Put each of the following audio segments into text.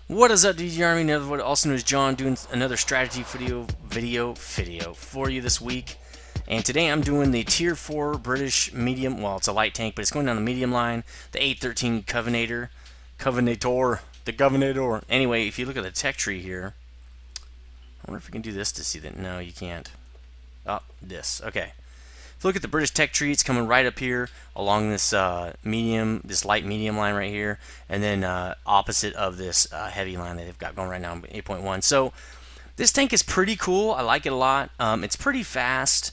What is up, DG Army? Nethervoid, also known as John, doing another strategy video for you this week. And today I'm doing the Tier 4 British medium, well, it's a light tank, but it's going down the medium line, the A13 Covenator. Anyway, if you look at the tech tree here, I wonder if we can do this to see that. No, you can't. Oh, this. Okay. If you look at the British tech tree, it's coming right up here along this this light medium line right here, and then opposite of this heavy line that they've got going right now, 8.1. So this tank is pretty cool. I like it a lot. It's pretty fast.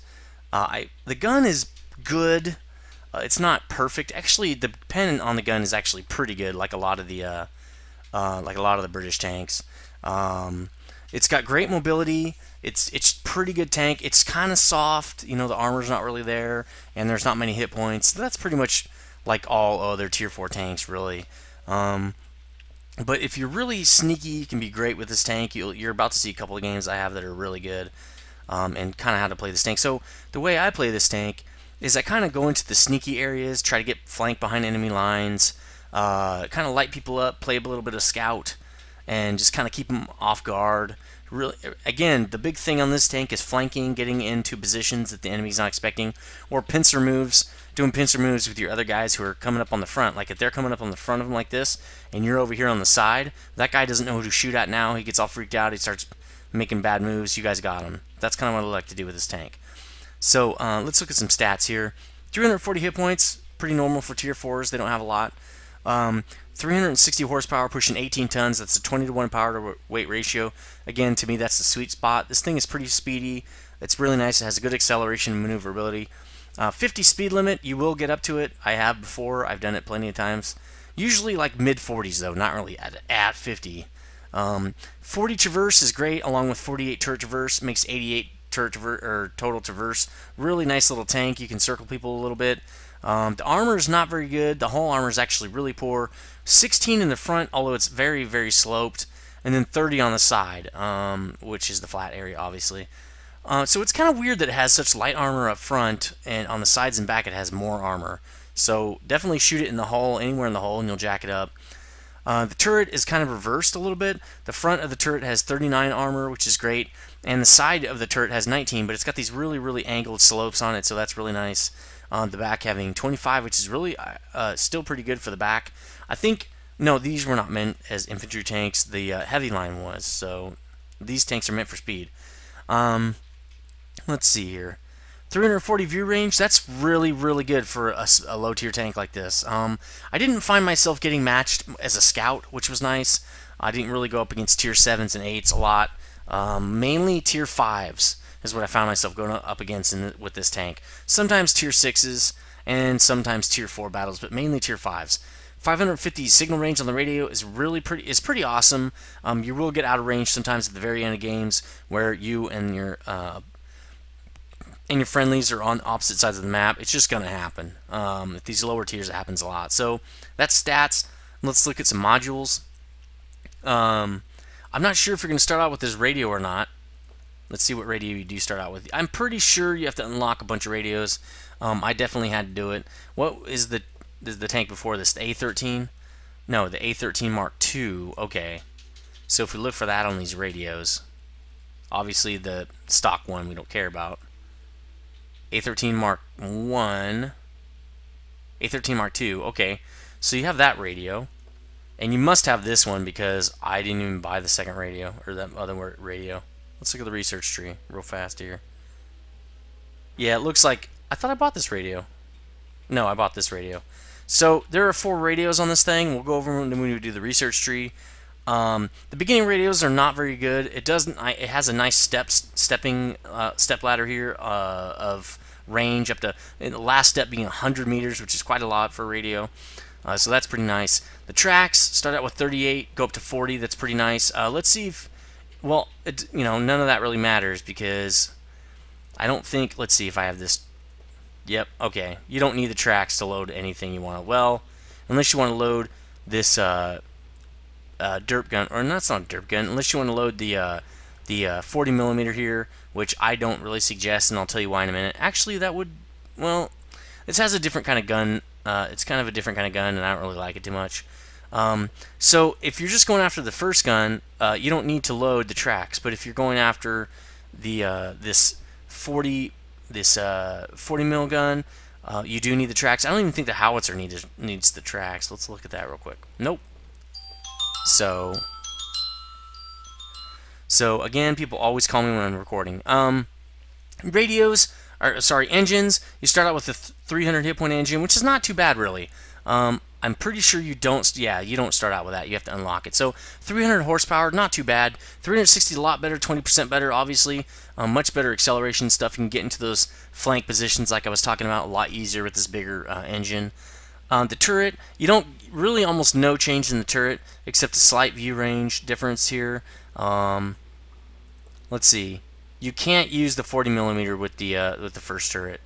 The gun is good. It's not perfect. Actually, the pen on the gun is actually pretty good, like a lot of the British tanks. It's got great mobility. It's pretty good tank. It's kind of soft. You know, the armor's not really there, and there's not many hit points. That's pretty much like all other Tier 4 tanks, really. But if you're really sneaky, you can be great with this tank. You're about to see a couple of games I have that are really good, and kind of how to play this tank. So the way I play this tank is I kind of go into the sneaky areas, try to get flanked behind enemy lines, kind of light people up, play a little bit of scout, and just kind of keep them off guard. Really, again, the big thing on this tank is flanking, getting into positions that the enemy's not expecting, or pincer moves, doing pincer moves with your other guys who are coming up on the front. Like if they're coming up on the front of them like this, and you're over here on the side, that guy doesn't know who to shoot at now. He gets all freaked out. He starts making bad moves. You guys got him. That's kind of what I like to do with this tank. So let's look at some stats here. 340 hit points, pretty normal for Tier 4s. They don't have a lot. 360 horsepower, pushing 18 tons. That's a 20-to-1 power to weight ratio. Again, to me, that's the sweet spot. This thing is pretty speedy. It's really nice. It has a good acceleration and maneuverability. 50 speed limit, you will get up to it. I have before. I've done it plenty of times. Usually like mid-40s, though, not really at 50. 40 traverse is great, along with 48 turret traverse. Makes 88 total traverse. Really nice little tank. You can circle people a little bit. The armor is not very good. The hull armor is actually really poor. 16 in the front, although it's very, very sloped, and then 30 on the side, which is the flat area, obviously. So it's kind of weird that it has such light armor up front, and on the sides and back it has more armor. So definitely shoot it in the hull, anywhere in the hull, and you'll jack it up. The turret is kind of reversed a little bit. The front of the turret has 39 armor, which is great, and the side of the turret has 19, but it's got these really, really angled slopes on it, so that's really nice. The back having 25, which is really still pretty good for the back. I think, no, these were not meant as infantry tanks. The heavy line was, so these tanks are meant for speed. Let's see here. 340 view range, that's really, really good for a low-tier tank like this. I didn't find myself getting matched as a scout, which was nice. I didn't really go up against Tier 7s and 8s a lot. Mainly Tier 5s is what I found myself going up against with this tank. Sometimes Tier 6s and sometimes Tier 4 battles, but mainly Tier 5s. 550 signal range on the radio is pretty awesome. You will get out of range sometimes at the very end of games where you and your friendlies are on opposite sides of the map. It's just going to happen. At these lower tiers, it happens a lot. So that's stats. Let's look at some modules. I'm not sure if you're going to start out with this radio or not. Let's see what radio you do start out with. I'm pretty sure you have to unlock a bunch of radios. I definitely had to do it. What is the tank before this? The A13? No, the A13 Mark II. Okay. So if we look for that on these radios, obviously the stock one we don't care about. A13 Mark I. A13 Mark II. Okay. So you have that radio. And you must have this one because I didn't even buy the second radio, or that other radio. Let's look at the research tree real fast here. Yeah, it looks like I thought I bought this radio. No, I bought this radio. So there are 4 radios on this thing. We'll go over them when we do the research tree. The beginning radios are not very good. It has a nice step ladder here of range up to the last step being 100 meters, which is quite a lot for a radio. So that's pretty nice. The tracks start out with 38, go up to 40. That's pretty nice. Let's see if, well, none of that really matters because I don't think. Let's see if I have this. Yep. Okay. You don't need the tracks to load anything you want to. Well, unless you want to load this derp gun, or that's not a derp gun. Unless you want to load the 40 millimeter here, which I don't really suggest, and I'll tell you why in a minute. Actually, that would, well, this has a different kind of gun. It's kind of a different kind of gun, and I don't really like it too much. So if you're just going after the first gun, you don't need to load the tracks. But if you're going after the this 40 mil gun, you do need the tracks. I don't even think the howitzer needs the tracks. Let's look at that real quick. Nope. So again, people always call me when I'm recording. Engines. You start out with the 300 hit point engine, which is not too bad really. I'm pretty sure you don't start out with that. You have to unlock it. So 300 horsepower, not too bad. 360, a lot better, 20% better, obviously. Much better acceleration stuff. You can get into those flank positions like I was talking about a lot easier with this bigger engine. The turret, you don't really almost no change in the turret except a slight view range difference here. Let's see. You can't use the 40 millimeter with the first turret,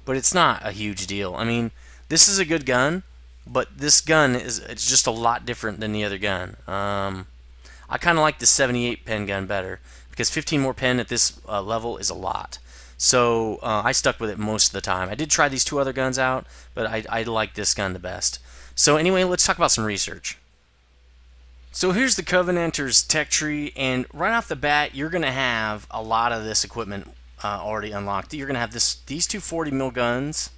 but it's not a huge deal. I mean, this is a good gun, but this gun it's just a lot different than the other gun. I kind of like the 78 pen gun better because 15 more pen at this level is a lot. So I stuck with it most of the time. I did try these two other guns out, but I like this gun the best. So anyway, let's talk about some research. So here's the Covenanter's tech tree, and right off the bat, you're going to have a lot of this equipment already unlocked. You're going to have these two 40 mil guns.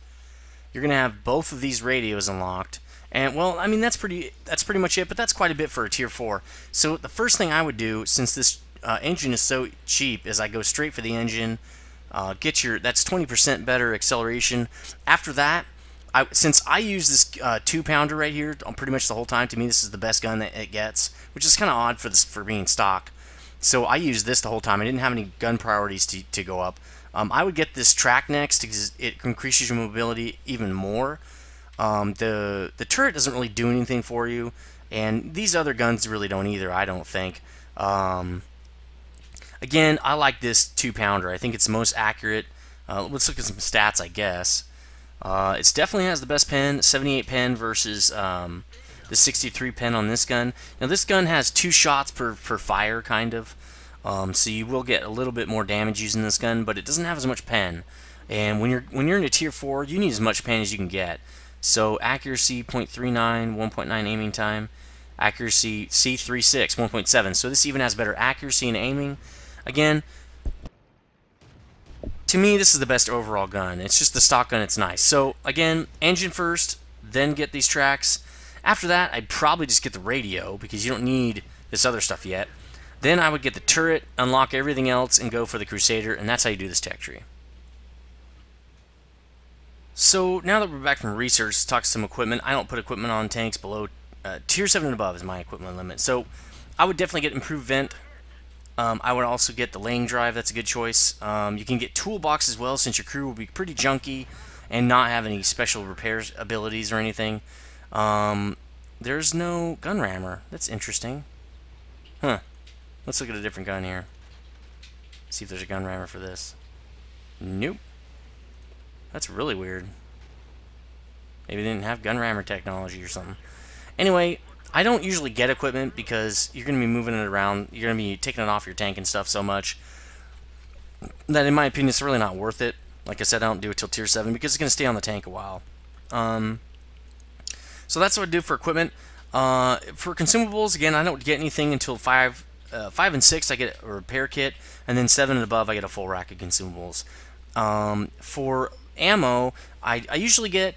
You're going to have both of these radios unlocked. And, well, I mean, that's pretty much it, but that's quite a bit for a Tier 4. So the first thing I would do, since this engine is so cheap, is I go straight for the engine, that's 20% better acceleration. After that, since I use this 2-pounder right here pretty much the whole time, to me this is the best gun that it gets, which is kind of odd for being stock. So I used this the whole time. I didn't have any gun priorities to go up. I would get this track next because it increases your mobility even more. The turret doesn't really do anything for you, and these other guns really don't either, I don't think. Again, I like this 2-pounder. I think it's the most accurate. Let's look at some stats, I guess. It definitely has the best pen, 78 pen versus the 63 pen on this gun. Now this gun has 2 shots per fire, kind of. So you will get a little bit more damage using this gun, but it doesn't have as much pen. And when you're in a Tier 4, you need as much pen as you can get. So accuracy 0.39, 1.9 aiming time. Accuracy C36, 1.7. So this even has better accuracy and aiming. Again, to me, this is the best overall gun. It's just the stock gun, it's nice. So, again, engine first, then get these tracks. After that, I'd probably just get the radio, because you don't need this other stuff yet. Then I would get the turret, unlock everything else, and go for the Crusader, and that's how you do this tech tree. So, now that we're back from research, let's talk some equipment. I don't put equipment on tanks below Tier 7 and above is my equipment limit. So, I would definitely get improved vent. I would also get the laying drive. That's a good choice. You can get toolbox as well, since your crew will be pretty junky and not have any special repairs abilities or anything. There's no gun rammer. That's interesting. Huh. Let's look at a different gun here. See if there's a gun rammer for this. Nope. That's really weird. Maybe they didn't have gun rammer technology or something. Anyway, I don't usually get equipment because you're going to be moving it around. You're going to be taking it off your tank and stuff so much that, in my opinion, it's really not worth it. Like I said, I don't do it till Tier 7 because it's going to stay on the tank a while. So that's what I do for equipment. For consumables, again, I don't get anything until 5 and 6. I get a repair kit, and then 7 and above, I get a full rack of consumables. For ammo, I usually get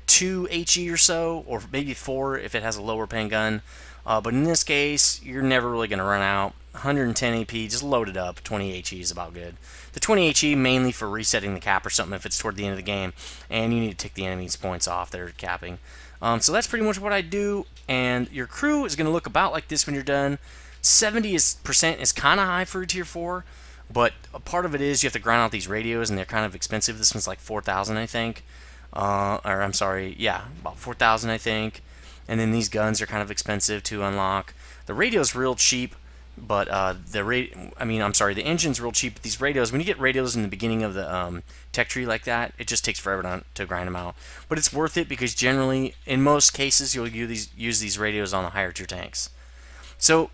2 HE or so, or maybe 4 if it has a lower pen gun. But in this case, you're never really going to run out. 110 AP, just load it up. 20 HE is about good. The 20 HE mainly for resetting the cap or something if it's toward the end of the game, and you need to take the enemy's points off that are capping. So that's pretty much what I do, and your crew is going to look about like this when you're done. 70% is kind of high for a Tier 4, but a part of it is you have to grind out these radios, and they're kind of expensive. This one's like 4,000, I think. Or I'm sorry, yeah, about 4,000, I think. And then these guns are kind of expensive to unlock. The radio's real cheap, but the engine's real cheap. But these radios, when you get radios in the beginning of the tech tree like that, it just takes forever to grind them out. But it's worth it because generally, in most cases, you'll use these radios on the higher tier tanks. So,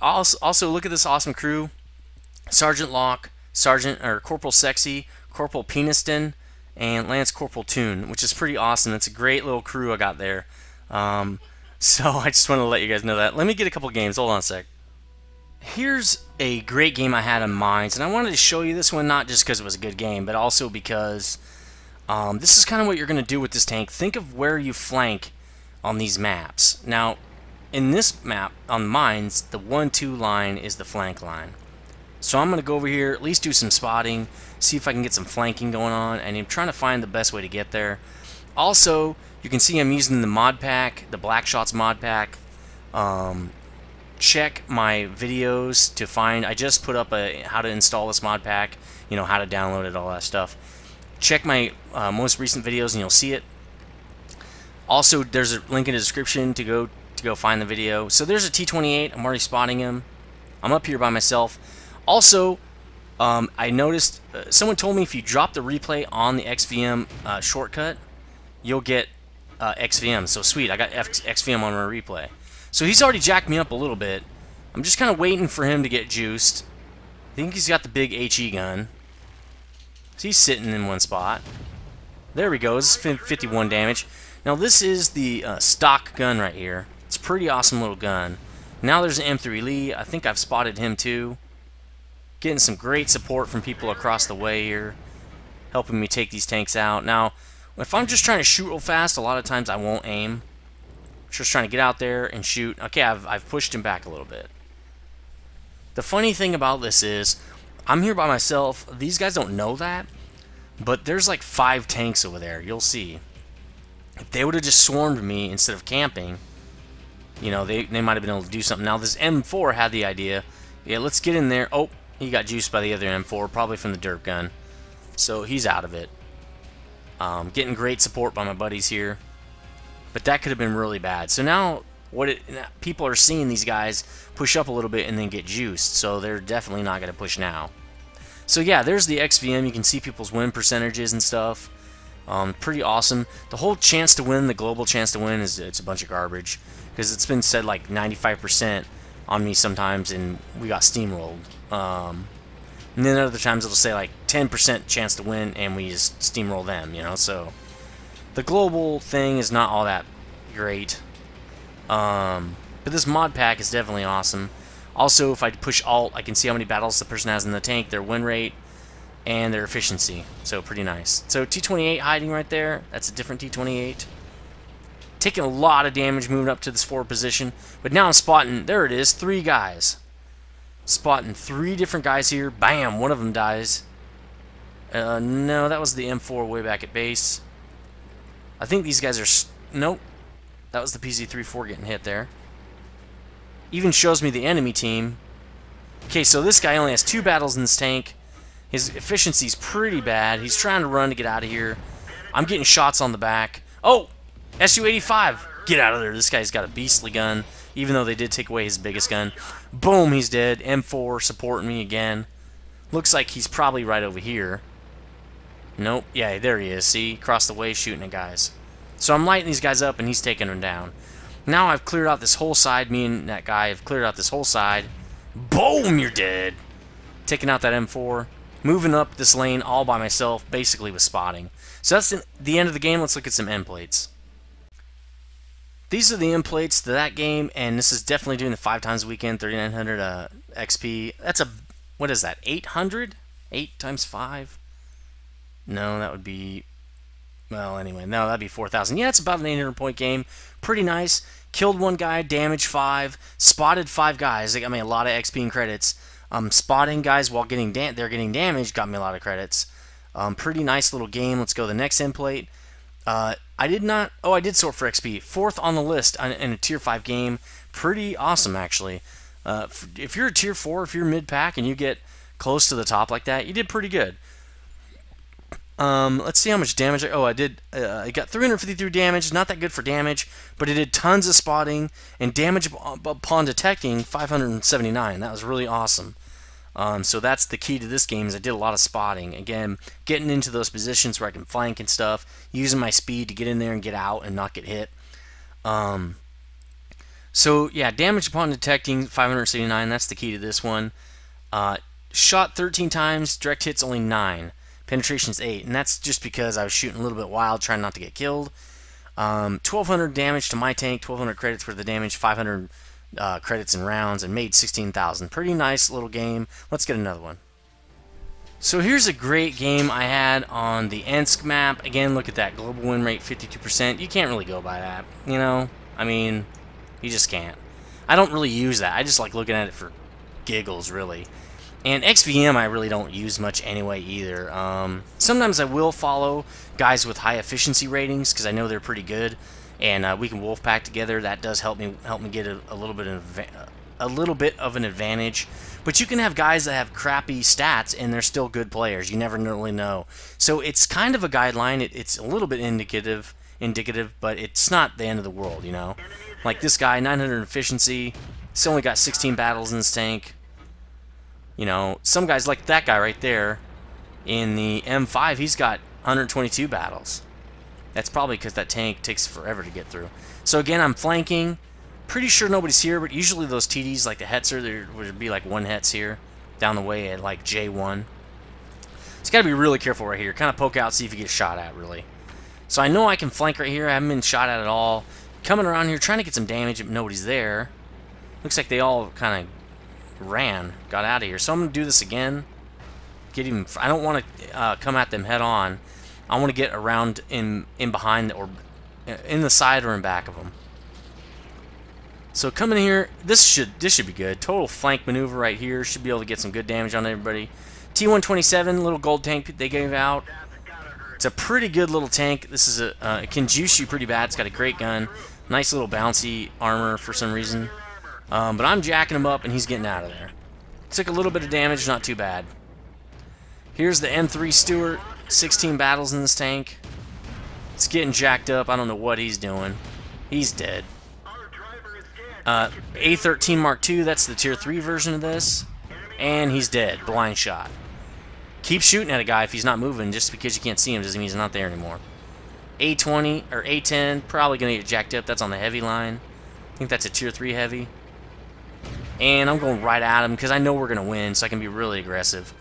also look at this awesome crew: Sergeant Locke, Corporal Sexy, Corporal Peniston, and Lance Corporal Toon, which is pretty awesome. It's a great little crew I got there. So I just want to let you guys know that. Let me get a couple games. Hold on a sec. Here's a great game I had in Mines, and I wanted to show you this one not just because it was a good game, but also because this is kind of what you're going to do with this tank. Think of where you flank on these maps. Now, in this map, on Mines, the 1-2 line is the flank line. So I'm going to go over here, at least do some spotting, see if I can get some flanking going on, and I'm trying to find the best way to get there. Also, you can see I'm using the mod pack, the Black Shots mod pack. Check my videos to find, I just put up a how to install this mod pack, you know, how to download it, all that stuff. Check my most recent videos and you'll see it. Also, there's a link in the description to go find the video. So there's a T28, I'm already spotting him. I'm up here by myself. Also, I noticed, someone told me if you drop the replay on the XVM shortcut, you'll get XVM. So sweet, I got XVM on my replay. So he's already jacked me up a little bit. I'm just kind of waiting for him to get juiced. I think he's got the big HE gun. So he's sitting in one spot. There we go, this is 51 damage. Now this is the stock gun right here. It's a pretty awesome little gun. Now there's an M3 Lee. I think I've spotted him too. Getting some great support from people across the way here, helping me take these tanks out. Now, if I'm just trying to shoot real fast, a lot of times I won't aim. Just trying to get out there and shoot. Okay, I've pushed him back a little bit. The funny thing about this is, I'm here by myself. These guys don't know that, but there's like 5 tanks over there. You'll see. If they would have just swarmed me instead of camping, you know, they might have been able to do something. Now, this M4 had the idea. Yeah, let's get in there. Oh, he got juiced by the other M4, probably from the derp gun. So he's out of it. Getting great support by my buddies here. But that could have been really bad. So now people are seeing these guys push up a little bit and then get juiced. So they're definitely not going to push now. So yeah, there's the XVM. You can see people's win percentages and stuff. Pretty awesome. The whole chance to win, the global chance to win, it's a bunch of garbage. Because it's been said like 95% on me sometimes, and we got steamrolled. And then other times it'll say like 10% chance to win, and we just steamroll them, you know. So the global thing is not all that great. But this mod pack is definitely awesome. Also, if I push Alt, I can see how many battles the person has in the tank, their win rate, and their efficiency. So pretty nice. So T28 hiding right there. That's a different T28. Taking a lot of damage moving up to this forward position. But now I'm spotting, there it is, 3 guys. Spotting 3 different guys here. Bam, one of them dies. No, that was the M4 way back at base. I think these guys are... Nope. That was the PZ-34 getting hit there. Even shows me the enemy team. Okay, so this guy only has 2 battles in this tank. His efficiency's pretty bad. He's trying to run to get out of here. I'm getting shots on the back. Oh! SU-85! Get out of there. This guy's got a beastly gun, even though they did take away his biggest gun. Boom, he's dead. M4 supporting me again. Looks like he's probably right over here. Nope. Yeah, there he is. See? Across the way shooting at guys. So I'm lighting these guys up and he's taking them down. Now I've cleared out this whole side. Me and that guy have cleared out this whole side. Boom, you're dead. Taking out that M4. Moving up this lane all by myself, basically with spotting. So that's the end of the game. Let's look at some end plates. These are the end plates to that game, and this is definitely doing the 5 times a weekend, 3,900 XP. That's a, what is that, 800? 8 times 5? No, that would be, well, anyway, no, that'd be 4,000. Yeah, it's about an 800 point game. Pretty nice. Killed 1 guy, damaged 5, spotted 5 guys. They got me a lot of XP and credits. Spotting guys while they're getting damaged got me a lot of credits. Pretty nice little game. Let's go to the next end plate. I did sort for XP. 4th on the list in a tier 5 game. Pretty awesome, actually. If you're a tier 4, if you're mid-pack and you get close to the top like that, you did pretty good. Let's see how much damage I did. I got 353 damage. Not that good for damage, but it did tons of spotting and damage upon detecting 579. That was really awesome. So that's the key to this game is I did a lot of spotting. Again, getting into those positions where I can flank and stuff, using my speed to get in there and get out and not get hit. So yeah, damage upon detecting 579. That's the key to this one. Shot 13 times, direct hits only 9. Penetration's 8, and that's just because I was shooting a little bit wild, trying not to get killed. 1200 damage to my tank, 1200 credits worth of damage, 500 credits in rounds, and made 16,000. Pretty nice little game. Let's get another one. So here's a great game I had on the Ensk map. Again, look at that global win rate, 52%. You can't really go by that, you know? I mean, you just can't. I don't really use that. I just like looking at it for giggles, really. And XVM I really don't use much anyway either. Sometimes I will follow guys with high efficiency ratings because I know they're pretty good, and we can wolf pack together. That does help me get a little bit of an advantage. But you can have guys that have crappy stats and they're still good players. You never really know. So it's kind of a guideline. It's a little bit indicative, but it's not the end of the world, you know. Like this guy, 900 efficiency. He's only got 16 battles in his tank. You know, some guys like that guy right there in the M5, he's got 122 battles. That's probably because that tank takes forever to get through. So again, I'm flanking. Pretty sure nobody's here, but usually those TDs, like the Hetzer, there would be like one Hetz here down the way at like J1. So you got to be really careful right here. Kind of poke out, see if you get shot at, really. So I know I can flank right here. I haven't been shot at all. Coming around here, trying to get some damage, but nobody's there. Looks like they all kind of got out of here. So I'm going to do this again. I don't want to come at them head on. I want to get around in behind or in the side or in back of them. So coming here, this should be good. Total flank maneuver right here. Should be able to get some good damage on everybody. T127, little gold tank they gave out. It's a pretty good little tank. This is it can juice you pretty bad. It's got a great gun. Nice little bouncy armor for some reason. But I'm jacking him up and he's getting out of there. Took a little bit of damage, not too bad. Here's the M3 Stewart. 16 battles in this tank. It's getting jacked up. I don't know what he's doing. He's dead. A13 Mark II, that's the tier 3 version of this. And he's dead. Blind shot. Keep shooting at a guy if he's not moving. Just because you can't see him doesn't mean he's not there anymore. A20 or A10, probably going to get jacked up. That's on the heavy line. I think that's a tier 3 heavy. And I'm going right at him because I know we're going to win, so I can be really aggressive.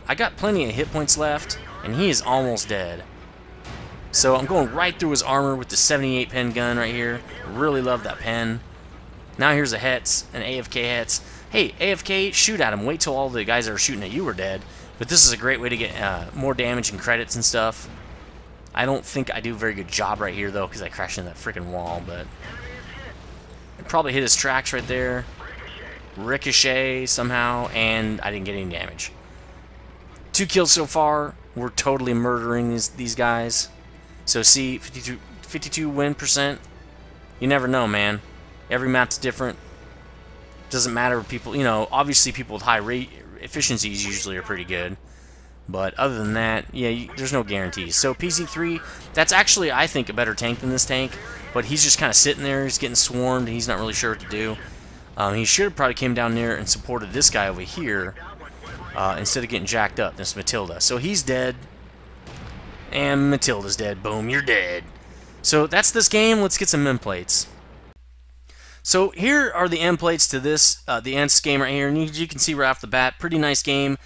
I got plenty of hit points left, and he is almost dead. So I'm going right through his armor with the 78 pen gun right here. Really love that pen. Now here's a Hetz, an AFK Hetz. Hey, AFK, shoot at him. Wait till all the guys that are shooting at you are dead. But this is a great way to get more damage and credits and stuff. I don't think I do a very good job right here, though, because I crashed into that freaking wall, but I probably hit his tracks right there. Ricochet somehow, and I didn't get any damage. 2 kills so far. We're totally murdering these guys. So see, 52 win percent. You never know, man. Every map's different. Doesn't matter. People, you know, obviously people with high rate efficiencies usually are pretty good. But other than that, yeah, there's no guarantees. So PZ3, that's actually, I think, a better tank than this tank. But he's just kind of sitting there. He's getting swarmed, and he's not really sure what to do. He should have probably came down there and supported this guy over here instead of getting jacked up. This Matilda. So he's dead. And Matilda's dead. Boom, you're dead. So that's this game. Let's get some end plates. So here are the end plates to this, the Ensk game right here. And you can see right off the bat, pretty nice game.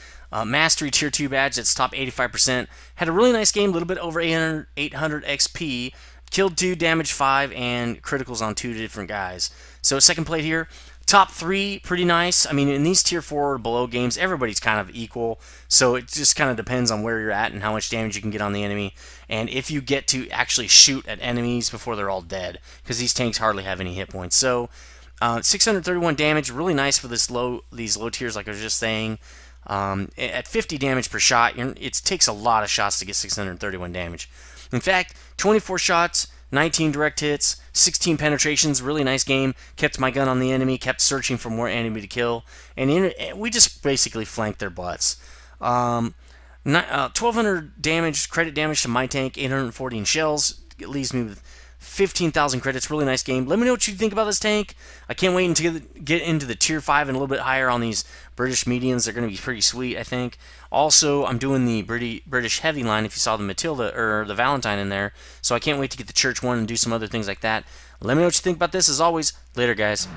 Mastery Tier 2 badge, that's top 85%. Had a really nice game, a little bit over 800 XP. Killed 2, damaged 5, and criticals on 2 different guys. So second plate here. Top 3, pretty nice. I mean, in these Tier 4 or below games, everybody's kind of equal. So it just kind of depends on where you're at and how much damage you can get on the enemy. And if you get to actually shoot at enemies before they're all dead. Because these tanks hardly have any hit points. So 631 damage, really nice for these low tiers like I was just saying. At 50 damage per shot, it takes a lot of shots to get 631 damage. In fact, 24 shots, 19 direct hits, 16 penetrations, really nice game. Kept my gun on the enemy, kept searching for more enemy to kill, and we just basically flanked their butts. 1200 damage, credit damage to my tank, 814 shells. It leaves me with 15,000 credits. Really nice game. Let me know what you think about this tank. I can't wait until get into the tier 5 and a little bit higher on these British mediums. They're going to be pretty sweet, I think. Also, I'm doing the British heavy line, if you saw the Matilda or the Valentine in there. So I can't wait to get the Church one and do some other things like that. Let me know what you think about this. As always, later, guys.